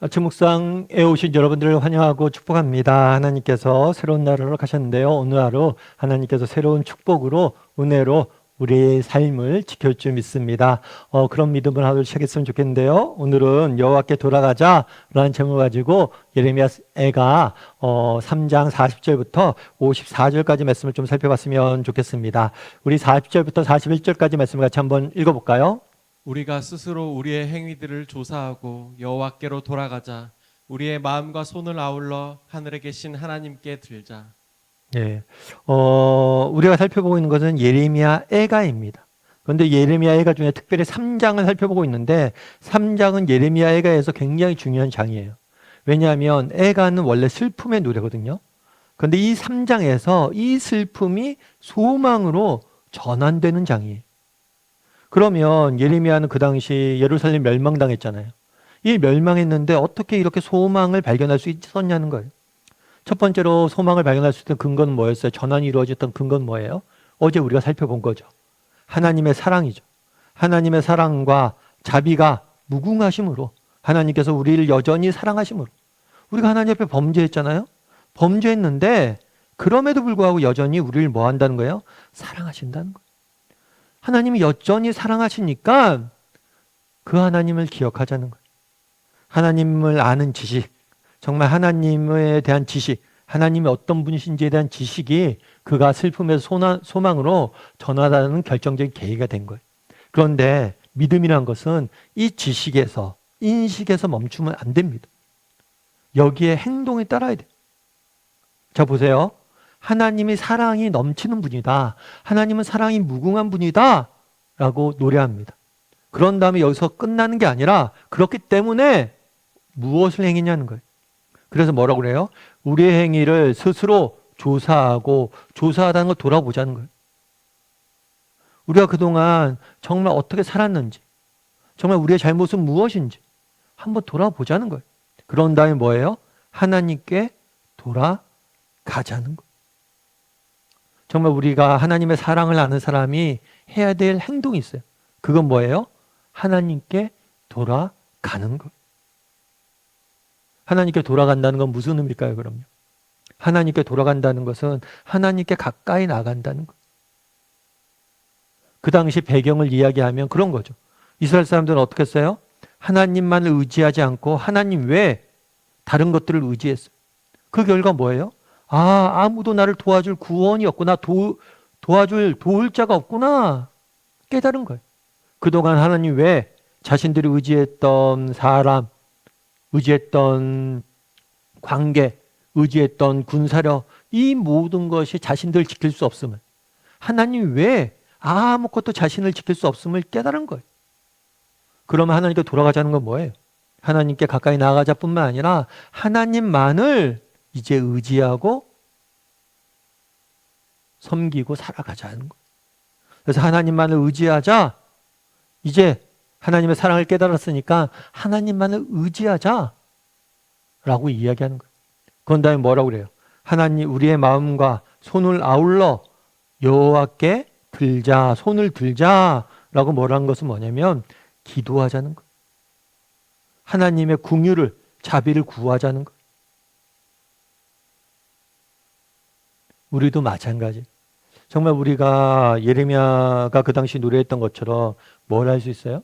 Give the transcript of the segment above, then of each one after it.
아침 묵상에 오신 여러분들을 환영하고 축복합니다. 하나님께서 새로운 날을 가셨는데요. 오늘 하루 하나님께서 새로운 축복으로 은혜로 우리의 삶을 지킬 줄 믿습니다. 그런 믿음을 하루 시작했으면 좋겠는데요. 오늘은 여호와께 돌아가자라는 제목을 가지고 예레미야가 3장 40절부터 54절까지 말씀을 좀 살펴봤으면 좋겠습니다. 우리 40절부터 41절까지 말씀을 같이 한번 읽어볼까요? 우리가 스스로 우리의 행위들을 조사하고 여호와께로 돌아가자. 우리의 마음과 손을 아울러 하늘에 계신 하나님께 들자. 예. 우리가 살펴보고 있는 것은 예레미야 애가입니다. 그런데 예레미야 애가 중에 특별히 3장을 살펴보고 있는데 3장은 예레미야 애가에서 굉장히 중요한 장이에요. 왜냐하면 애가는 원래 슬픔의 노래거든요. 그런데 이 3장에서 이 슬픔이 소망으로 전환되는 장이에요. 그러면 예레미야는 그 당시 예루살렘 멸망당했잖아요. 이 멸망했는데 어떻게 이렇게 소망을 발견할 수 있었냐는 거예요. 첫 번째로 소망을 발견할 수 있던 근거는 뭐였어요? 전환이 이루어졌던 근거는 뭐예요? 어제 우리가 살펴본 거죠. 하나님의 사랑이죠. 하나님의 사랑과 자비가 무궁하심으로 하나님께서 우리를 여전히 사랑하심으로 우리가 하나님 앞에 범죄했잖아요. 범죄했는데 그럼에도 불구하고 여전히 우리를 뭐 한다는 거예요? 사랑하신다는 거예요. 하나님이 여전히 사랑하시니까 그 하나님을 기억하자는 거예요. 하나님을 아는 지식, 정말 하나님에 대한 지식, 하나님이 어떤 분이신지에 대한 지식이 그가 슬픔에서 소망으로 전환하는 결정적인 계기가 된 거예요. 그런데 믿음이란 것은 이 지식에서, 인식에서 멈추면 안 됩니다. 여기에 행동이 따라야 돼요. 자, 보세요. 하나님이 사랑이 넘치는 분이다. 하나님은 사랑이 무궁한 분이다. 라고 노래합니다. 그런 다음에 여기서 끝나는 게 아니라 그렇기 때문에 무엇을 행했냐는 거예요. 그래서 뭐라고 그래요? 우리의 행위를 스스로 조사하고 조사하다는 걸 돌아보자는 거예요. 우리가 그동안 정말 어떻게 살았는지, 정말 우리의 잘못은 무엇인지 한번 돌아보자는 거예요. 그런 다음에 뭐예요? 하나님께 돌아가자는 거예요. 정말 우리가 하나님의 사랑을 아는 사람이 해야 될 행동이 있어요. 그건 뭐예요? 하나님께 돌아가는 것. 하나님께 돌아간다는 건 무슨 의미일까요, 그럼요? 하나님께 돌아간다는 것은 하나님께 가까이 나간다는 것. 그 당시 배경을 이야기하면 그런 거죠. 이스라엘 사람들은 어떻게 했어요? 하나님만을 의지하지 않고 하나님 외에 다른 것들을 의지했어요. 그 결과 뭐예요? 아무도 나를 도와줄 구원이 없구나. 도울 자가 없구나. 깨달은 거예요. 그동안 하나님 외에 자신들이 의지했던 사람, 의지했던 관계, 의지했던 군사력, 이 모든 것이 자신들을 지킬 수 없음을, 하나님 외에 아무것도 자신을 지킬 수 없음을 깨달은 거예요. 그러면 하나님께 돌아가자는 건 뭐예요? 하나님께 가까이 나아가자 뿐만 아니라 하나님만을 이제 의지하고 섬기고 살아가자는 거예요. 그래서 하나님만을 의지하자. 이제 하나님의 사랑을 깨달았으니까 하나님만을 의지하자 라고 이야기하는 거예요. 그런 다음에 뭐라고 그래요? 하나님, 우리의 마음과 손을 아울러 여호와께 들자, 손을 들자 라고 뭐라는 것은 뭐냐면 기도하자는 거예요. 하나님의 긍휼을, 자비를 구하자는 거예요. 우리도 마찬가지. 정말 우리가 예레미야가 그 당시 노래했던 것처럼 뭘 할 수 있어요?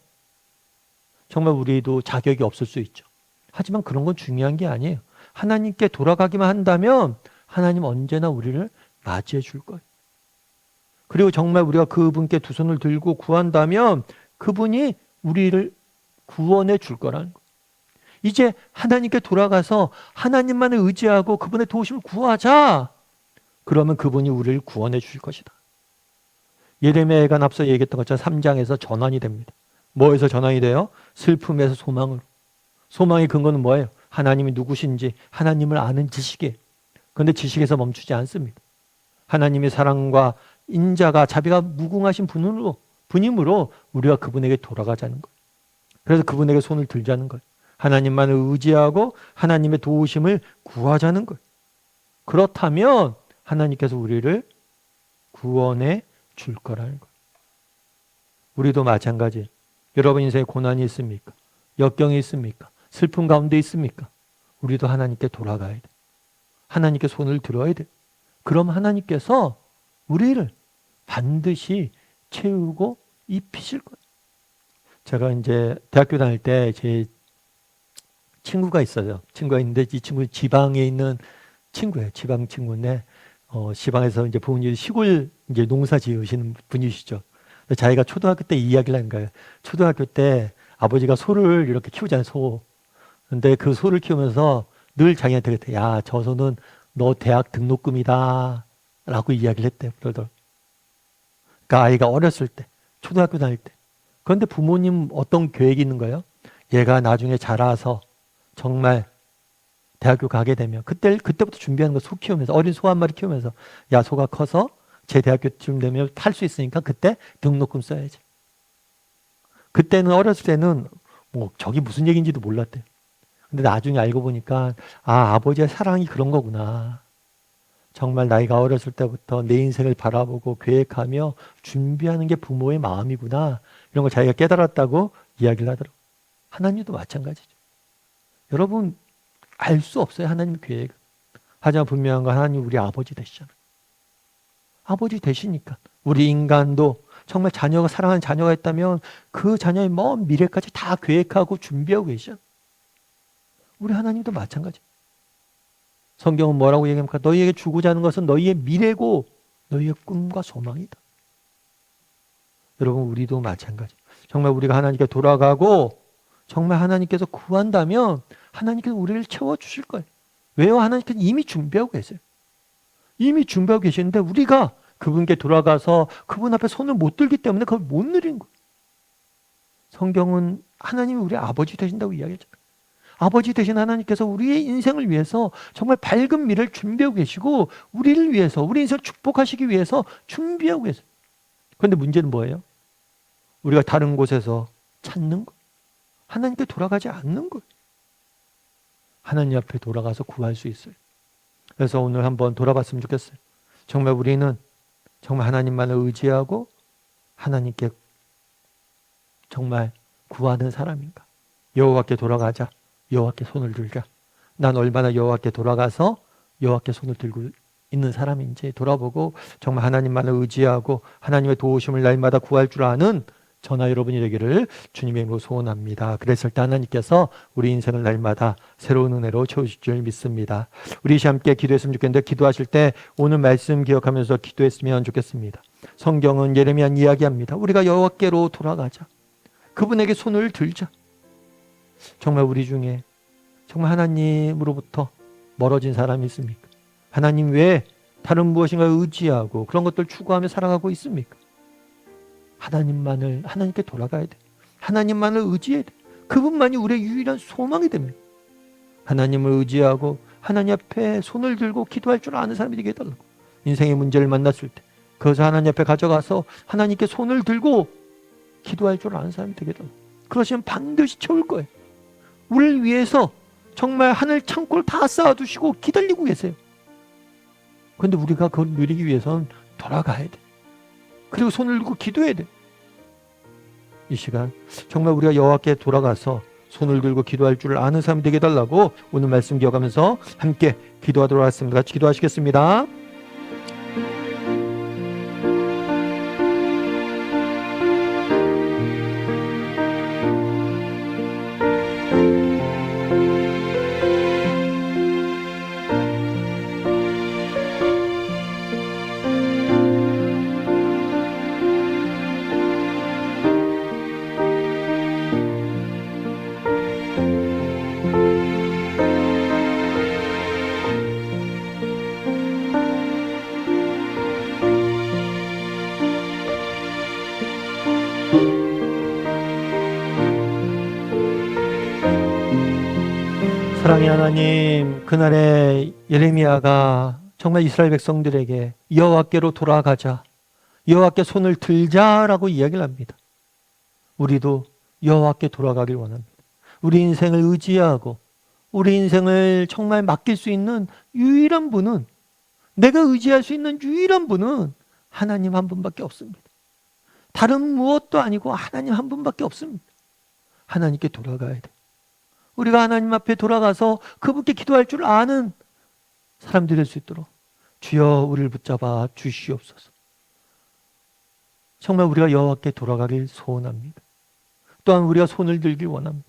정말 우리도 자격이 없을 수 있죠. 하지만 그런 건 중요한 게 아니에요. 하나님께 돌아가기만 한다면 하나님 언제나 우리를 맞이해 줄 거예요. 그리고 정말 우리가 그분께 두 손을 들고 구한다면 그분이 우리를 구원해 줄 거라는 거예요. 이제 하나님께 돌아가서 하나님만을 의지하고 그분의 도우심을 구하자. 그러면 그분이 우리를 구원해 주실 것이다. 예레미야가 앞서 얘기했던 것처럼 3장에서 전환이 됩니다. 뭐에서 전환이 돼요? 슬픔에서 소망으로. 소망의 근거는 뭐예요? 하나님이 누구신지 하나님을 아는 지식이에요. 그런데 지식에서 멈추지 않습니다. 하나님의 사랑과 인자가 자비가 무궁하신 분이므로 우리가 그분에게 돌아가자는 거예요. 그래서 그분에게 손을 들자는 거예요. 하나님만을 의지하고 하나님의 도우심을 구하자는 거예요. 그렇다면 하나님께서 우리를 구원해 줄 거라는 거예요. 우리도 마찬가지예요. 여러분 인생에 고난이 있습니까? 역경이 있습니까? 슬픔 가운데 있습니까? 우리도 하나님께 돌아가야 돼. 하나님께 손을 들어야 돼. 그럼 하나님께서 우리를 반드시 채우고 입히실 거예요. 제가 이제 대학교 다닐 때 제 친구가 있어요. 친구가 있는데 이 친구는 지방에 있는 친구예요. 지방 친구인데 지방에서 이제 부모님이 시골 이제 농사 지으시는 분이시죠. 자기가 초등학교 때 이 이야기를 한 거예요. 초등학교 때 아버지가 소를 이렇게 키우잖아요, 소. 근데 그 소를 키우면서 늘 자기한테 그랬대. 야, 저 소는 너 대학 등록금이다. 라고 이야기를 했대요, 그러더라고요. 그러니까 아이가 어렸을 때, 초등학교 다닐 때. 그런데 부모님 어떤 계획이 있는 거예요? 얘가 나중에 자라서 정말 대학교 가게 되면 그때부터 준비하는 거 소 키우면서 어린 소 한 마리 키우면서 야, 소가 커서 제 대학교쯤 되면 탈 수 있으니까 그때 등록금 써야지. 그때는 어렸을 때는 뭐 저기 무슨 얘기인지도 몰랐대요. 근데 나중에 알고 보니까 아버지의 사랑이 그런 거구나. 정말 나이가 어렸을 때부터 내 인생을 바라보고 계획하며 준비하는 게 부모의 마음이구나. 이런 걸 자기가 깨달았다고 이야기를 하더라고요. 하나님도 마찬가지죠. 여러분 알 수 없어요, 하나님 계획. 하지만 분명한 건 하나님 우리 아버지 되시잖아요. 아버지 되시니까 우리 인간도 정말 자녀가 사랑하는 자녀가 있다면 그 자녀의 먼 미래까지 다 계획하고 준비하고 계시잖아요. 우리 하나님도 마찬가지. 성경은 뭐라고 얘기합니까? 너희에게 주고자 하는 것은 너희의 미래고 너희의 꿈과 소망이다. 여러분 우리도 마찬가지. 정말 우리가 하나님께 돌아가고 정말 하나님께서 구한다면 하나님께서 우리를 채워주실 거예요. 왜요? 하나님께서 이미 준비하고 계세요. 이미 준비하고 계시는데 우리가 그분께 돌아가서 그분 앞에 손을 못 들기 때문에 그걸 못 누리는 거예요. 성경은 하나님이 우리 아버지 되신다고 이야기했잖아요. 아버지 되신 하나님께서 우리의 인생을 위해서 정말 밝은 미래를 준비하고 계시고 우리를 위해서 우리 인생을 축복하시기 위해서 준비하고 계세요. 그런데 문제는 뭐예요? 우리가 다른 곳에서 찾는 거, 하나님께 돌아가지 않는 거예요. 하나님 앞에 돌아가서 구할 수 있어요. 그래서 오늘 한번 돌아봤으면 좋겠어요. 정말 우리는 정말 하나님만을 의지하고 하나님께 정말 구하는 사람인가? 여호와께 돌아가자. 여호와께 손을 들자. 난 얼마나 여호와께 돌아가서 여호와께 손을 들고 있는 사람인지 돌아보고 정말 하나님만을 의지하고 하나님의 도우심을 날마다 구할 줄 아는 저나 여러분이 되기를 주님의 이름으로 소원합니다. 그랬을 때 하나님께서 우리 인생을 날마다 새로운 은혜로 채우실 줄 믿습니다. 우리 함께 기도했으면 좋겠는데 기도하실 때 오늘 말씀 기억하면서 기도했으면 좋겠습니다. 성경은 예레미야 이야기합니다. 우리가 여호와께로 돌아가자. 그분에게 손을 들자. 정말 우리 중에 정말 하나님으로부터 멀어진 사람이 있습니까? 하나님 외에 다른 무엇인가 의지하고 그런 것들 추구하며 살아가고 있습니까? 하나님께 돌아가야 돼. 하나님만을 의지해야 돼. 그분만이 우리의 유일한 소망이 됩니다. 하나님을 의지하고 하나님 앞에 손을 들고 기도할 줄 아는 사람이 되게 해달라고. 인생의 문제를 만났을 때 그것을 하나님 앞에 가져가서 하나님께 손을 들고 기도할 줄 아는 사람이 되게 해달라고. 그러시면 반드시 채울 거예요. 우리를 위해서 정말 하늘 창고를 다 쌓아두시고 기다리고 계세요. 그런데 우리가 그걸 누리기 위해서는 돌아가야 돼. 그리고 손을 들고 기도해야 돼. 이 시간 정말 우리가 여호와께 돌아가서 손을 들고 기도할 줄 아는 사람이 되게 해달라고 오늘 말씀 기억하면서 함께 기도하도록 하겠습니다. 같이 기도하시겠습니다. 사랑의 하나님, 그날에 예레미야가 정말 이스라엘 백성들에게 여호와께로 돌아가자, 여호와께 손을 들자라고 이야기를 합니다. 우리도 여호와께 돌아가길 원합니다. 우리 인생을 의지하고 우리 인생을 정말 맡길 수 있는 유일한 분은, 내가 의지할 수 있는 유일한 분은 하나님 한 분밖에 없습니다. 다른 무엇도 아니고 하나님 한 분밖에 없습니다. 하나님께 돌아가야 돼. 우리가 하나님 앞에 돌아가서 그분께 기도할 줄 아는 사람들이 될 수 있도록 주여 우리를 붙잡아 주시옵소서. 정말 우리가 여호와께 돌아가길 소원합니다. 또한 우리가 손을 들길 원합니다.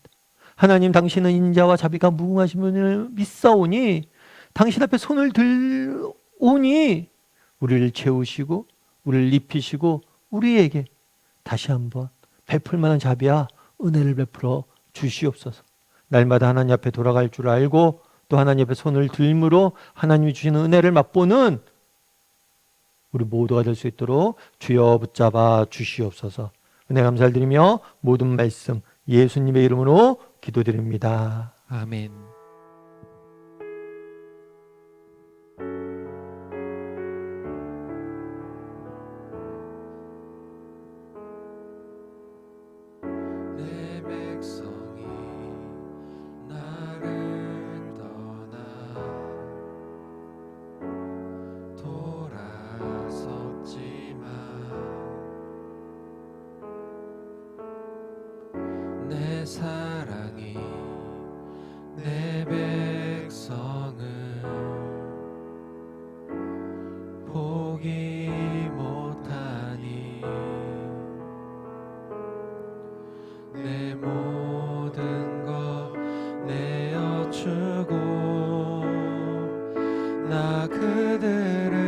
하나님, 당신은 인자와 자비가 무궁하신 분을 믿사오니 당신 앞에 손을 들오니 우리를 채우시고 우리를 입히시고 우리에게 다시 한번 베풀 만한 자비와 은혜를 베풀어 주시옵소서. 날마다 하나님 앞에 돌아갈 줄 알고 또 하나님 앞에 손을 들므로 하나님이 주시는 은혜를 맛보는 우리 모두가 될 수 있도록 주여 붙잡아 주시옵소서. 은혜 감사를 드리며 모든 말씀 예수님의 이름으로 기도드립니다. 아멘. 내 백성이 나를 떠나 돌아섰지만 내 사랑이 내 백성을 포기 못하니 내 모든 것 내어주고 나 그들을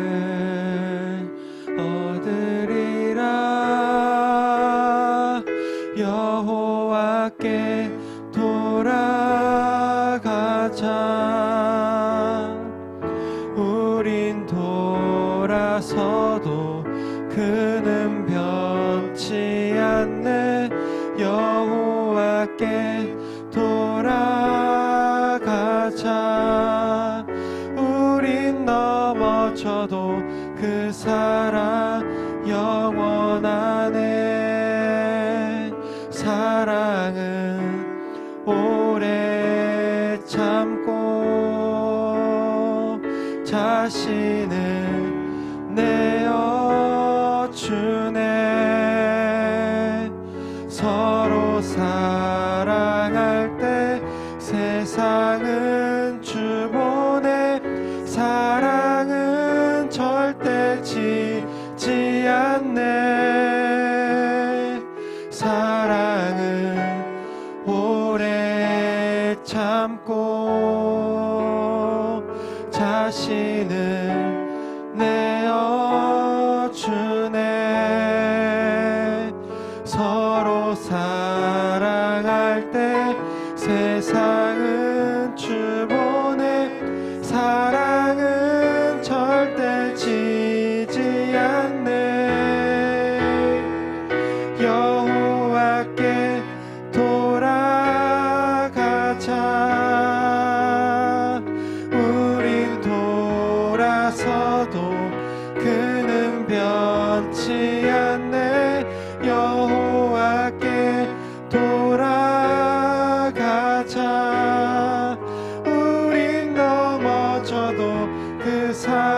얻으리라. 여호와께 돌아가자. 우린 돌아서도 그는 변치 않네. 여호와께 돌아가자. 우린 넘어져도 그 사랑 영원하네. 사랑은 오래 참고 자신을 내어주네. 서로 사랑할 때 세상은 주보네. 사랑은 절대 지지 않네. 사랑은 오래 참고 자신을 내어주네. 서로 사랑할 때 세상은 주보네. 사랑은 절대 지지 않네. 여호와께 돌아가자. 우린 돌아서도 그는 변치 않네. 여호와께 돌아가자. 우린 넘어져도 그 사랑